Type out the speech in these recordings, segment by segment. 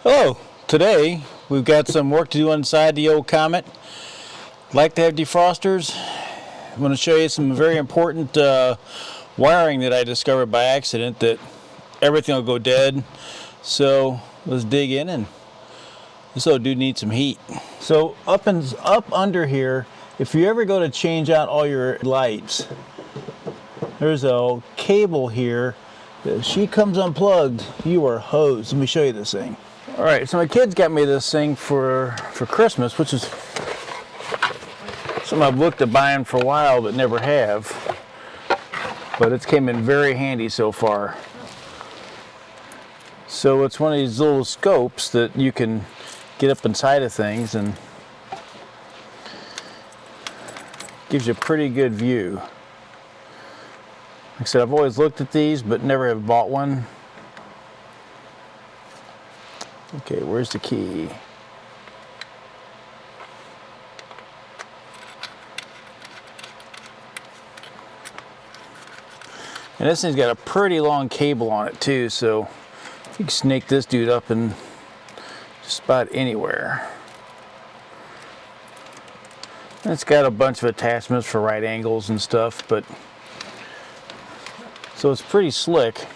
Hello, today we've got some work to do inside the old Comet. Like to have defrosters. I'm going to show you some very important wiring that I discovered by accident that everything will go dead. So let's dig in, and this old dude needs some heat. So up under here, if you ever go to change out all your lights, there's a cable here. If she comes unplugged, you are hosed. Let me show you this thing. All right, so my kids got me this thing for Christmas, which is something I've looked at buying for a while but never have. But it's came in very handy so far. So it's one of these little scopes that you can get up inside of things and gives you a pretty good view. Like I said, I've always looked at these but never have bought one. Okay, where's the key? And this thing's got a pretty long cable on it too, so you can snake this dude up in just about anywhere. And it's got a bunch of attachments for right angles and stuff, but so it's pretty slick.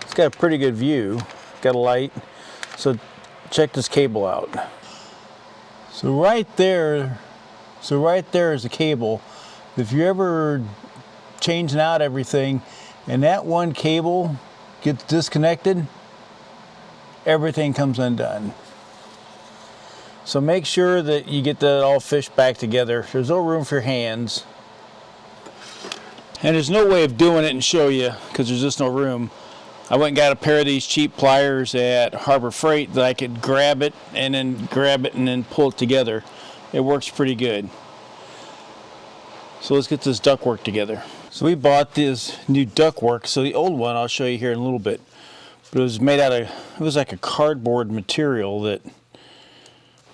It's got a pretty good view, got a light, so check this cable out. So right there is the cable. If you're ever changing out everything and that one cable gets disconnected, everything comes undone. So make sure that you get that all fished back together. There's no room for your hands. And there's no way of doing it and show you because there's just no room. I went and got a pair of these cheap pliers at Harbor Freight that I could grab it and then pull it together. It works pretty good. So let's get this ductwork together. So we bought this new ductwork. So the old one I'll show you here in a little bit. But it was made out of, it was like a cardboard material that,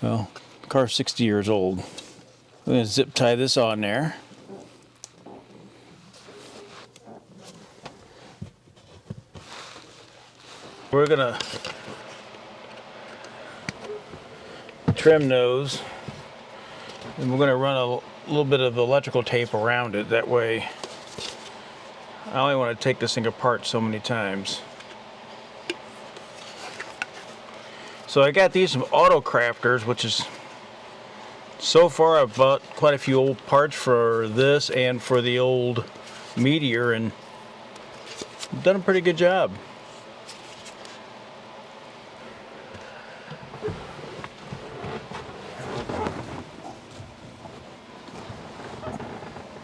well, the car's 60 years old. I'm going to zip tie this on there. We're gonna trim those, and we're gonna run a little bit of electrical tape around it. That way, I only want to take this thing apart so many times. So I got these from Auto Crafters, which is, so far I've bought quite a few old parts for this and for the old Meteor, and done a pretty good job.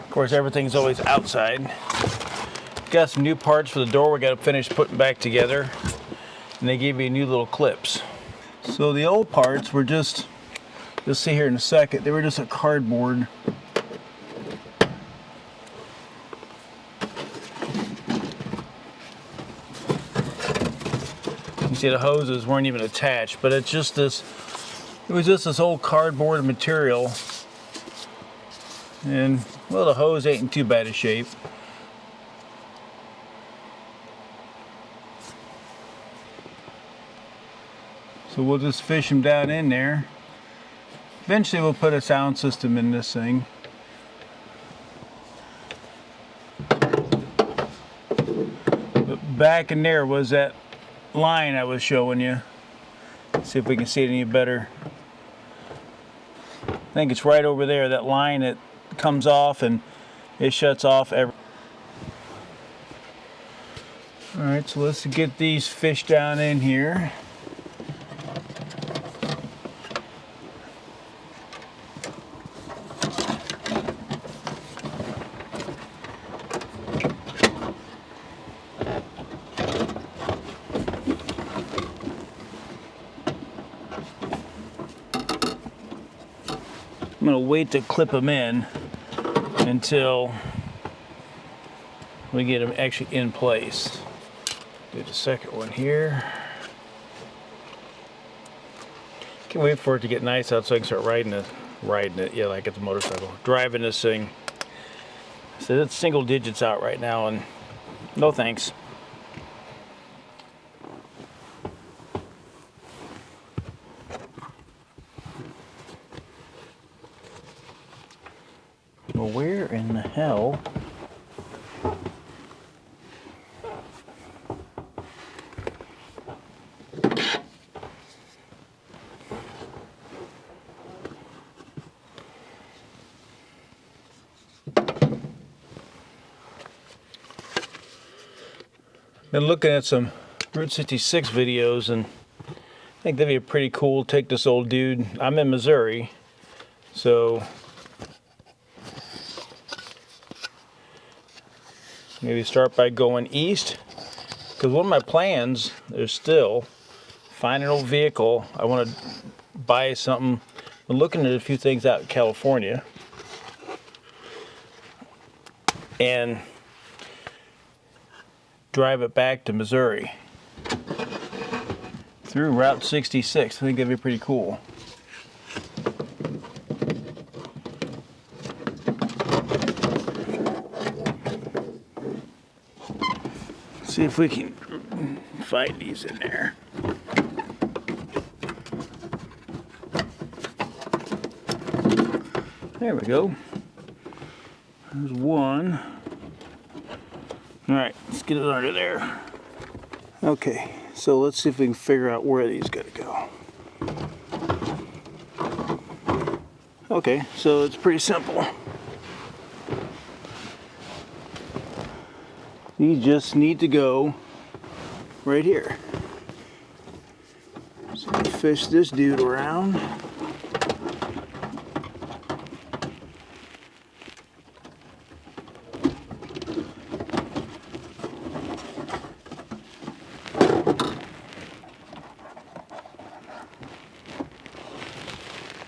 Of course, everything's always outside. Got some new parts for the door we got to finish putting back together, and they gave me new little clips. So the old parts were just, you'll see here in a second, they were just a cardboard. You see the hoses weren't even attached, but it's just this, it was just this old cardboard material. And well, the hose ain't in too bad a shape. So we'll just fish them down in there. Eventually we'll put a sound system in this thing. But back in there was that line I was showing you. Let's see if we can see it any better. I think it's right over there, that line that comes off and it shuts off every. Alright, so let's get these fish down in here. I'm going to wait to clip them in until we get them actually in place. Do the second one here. Can't wait for it to get nice out so I can start riding it, yeah, like it's a motorcycle. Driving this thing. So it's single digits out right now, and no thanks. in the hell? Been looking at some Route 66 videos, and I think that'd be pretty cool to take this old dude. I'm in Missouri, so maybe start by going east, because one of my plans is still find an old vehicle. I want to buy something. I'm looking at a few things out in California, and drive it back to Missouri through Route 66. I think that'd be pretty cool. See if we can find these in there. There we go. There's one. All right, let's get it under there. Okay, so let's see if we can figure out where these gotta go. Okay, so it's pretty simple. You just need to go right here. So fish this dude around.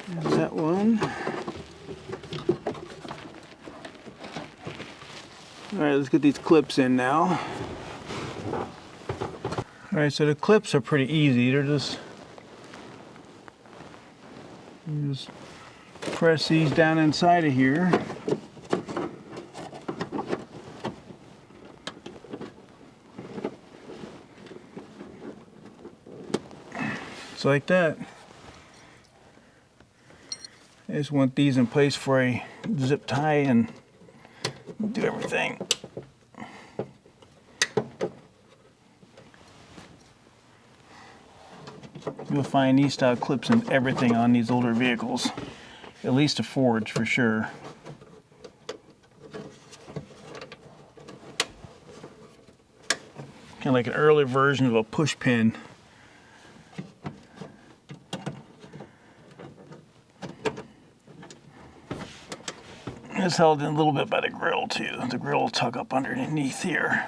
There's that one. Alright, let's get these clips in now. Alright, so the clips are pretty easy. They're just press these down inside of here. Just like that. I just want these in place for a zip tie and do everything. You'll find these style clips in everything on these older vehicles, at least a Fords for sure. Kind of like an early version of a push pin. It's held in a little bit by the grill too. The grill will tuck up underneath here.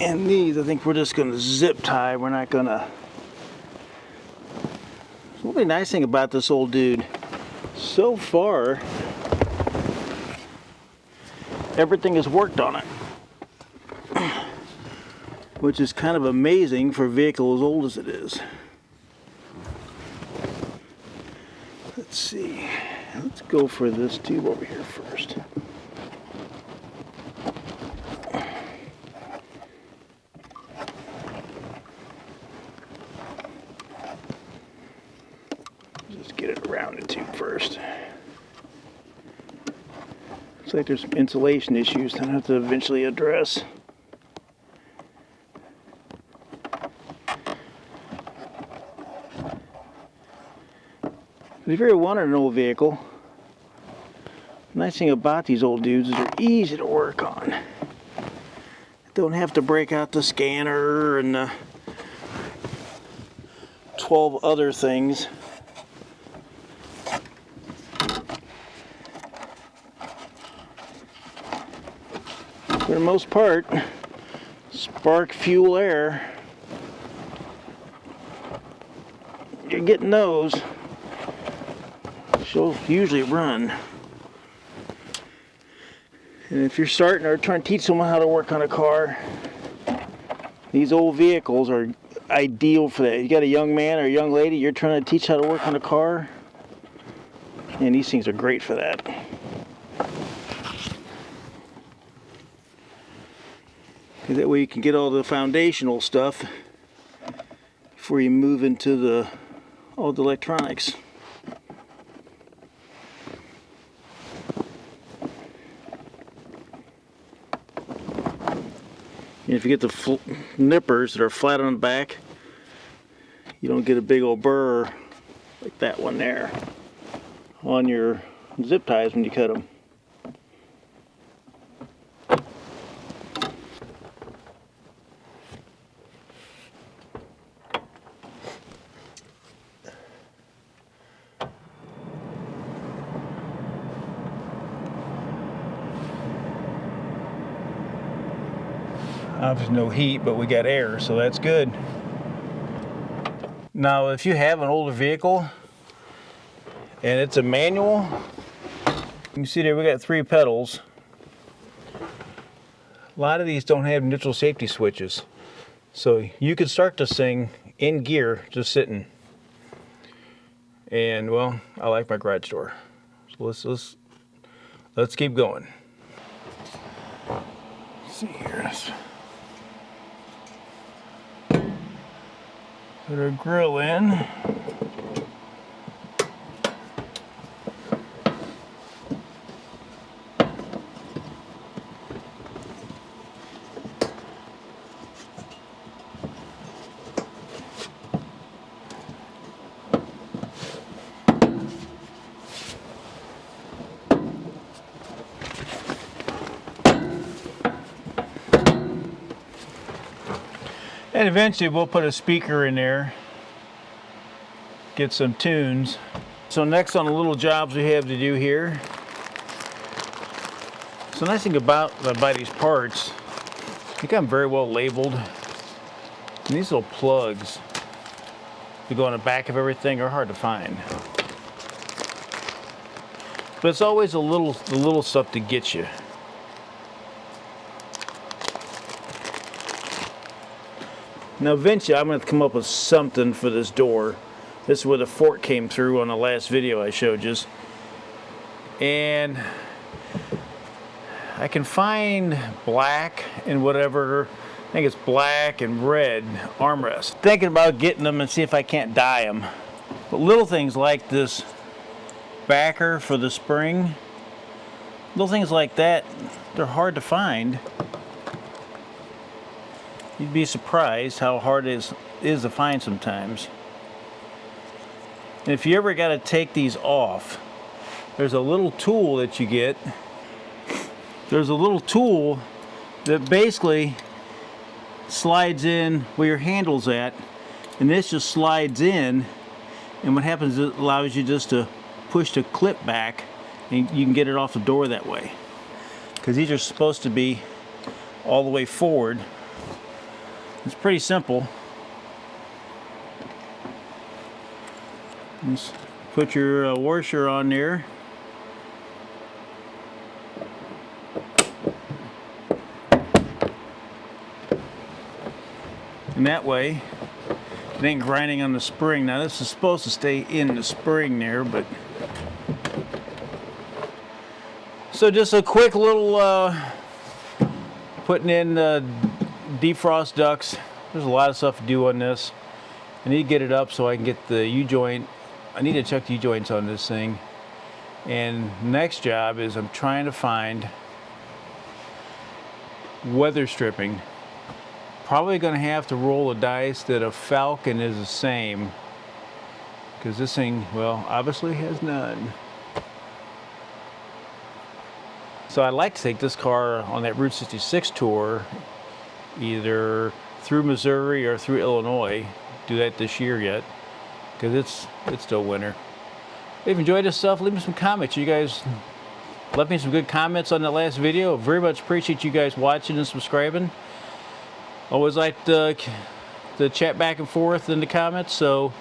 And these, I think we're just going to zip tie. We're not going to. The really nice thing about this old dude, so far, everything has worked on it, which is kind of amazing for a vehicle as old as it is. Let's see. Let's go for this tube over here first. Just get it around the tube first. Looks like there's some insulation issues that I have to eventually address. If you're wanting an old vehicle, the nice thing about these old dudes is they're easy to work on. Don't have to break out the scanner and the 12 other things. For the most part, spark, fuel, air, you're getting those. She'll usually run. And if you're starting or trying to teach someone how to work on a car, these old vehicles are ideal for that. You got a young man or a young lady you're trying to teach how to work on a car, and these things are great for that. Because that way you can get all the foundational stuff before you move into all the electronics. And if you get the nippers that are flat on the back, you don't get a big old burr like that one there on your zip ties when you cut them. Obviously no heat, but we got air, so that's good. Now, if you have an older vehicle and it's a manual, you can see there we got 3 pedals. A lot of these don't have neutral safety switches, so you can start this thing in gear just sitting. And well, I like my garage door, so let's keep going. Let's see here. Put our grill in. And eventually we'll put a speaker in there, get some tunes. So next on the little jobs we have to do here. So the nice thing about these parts, they got them very well labeled. And these little plugs that go on the back of everything are hard to find. But it's always the little stuff to get you. Now eventually I'm going to come up with something for this door. This is where the fork came through on the last video I showed you. And I can find black and whatever, I think it's black and red armrests. Thinking about getting them and see if I can't dye them. But little things like this backer for the spring, little things like that, they're hard to find. You'd be surprised how hard it is to find sometimes. And if you ever got to take these off, there's a little tool that you get. There's a little tool that basically slides in where your handle's at, and this just slides in, and what happens is it allows you just to push the clip back and you can get it off the door that way. Because these are supposed to be all the way forward. It's pretty simple. Just put your washer on there. And that way, it ain't grinding on the spring. Now this is supposed to stay in the spring there, but... So just a quick little putting in defrost ducts. There's a lot of stuff to do on this. I need to get it up so I can get the U-joint. I need to check the U-joints on this thing. And next job is I'm trying to find weather stripping. Probably going to have to roll the dice that a Falcon is the same, because this thing, well, obviously has none. So I'd like to take this car on that Route 66 tour, either through Missouri or through Illinois. Do that this year yet, because it's still winter. If you enjoyed this stuff, leave me some comments. You guys left me some good comments on the last video. Very much appreciate you guys watching and subscribing. Always like to chat back and forth in the comments. So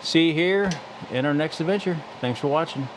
see you here in our next adventure. Thanks for watching.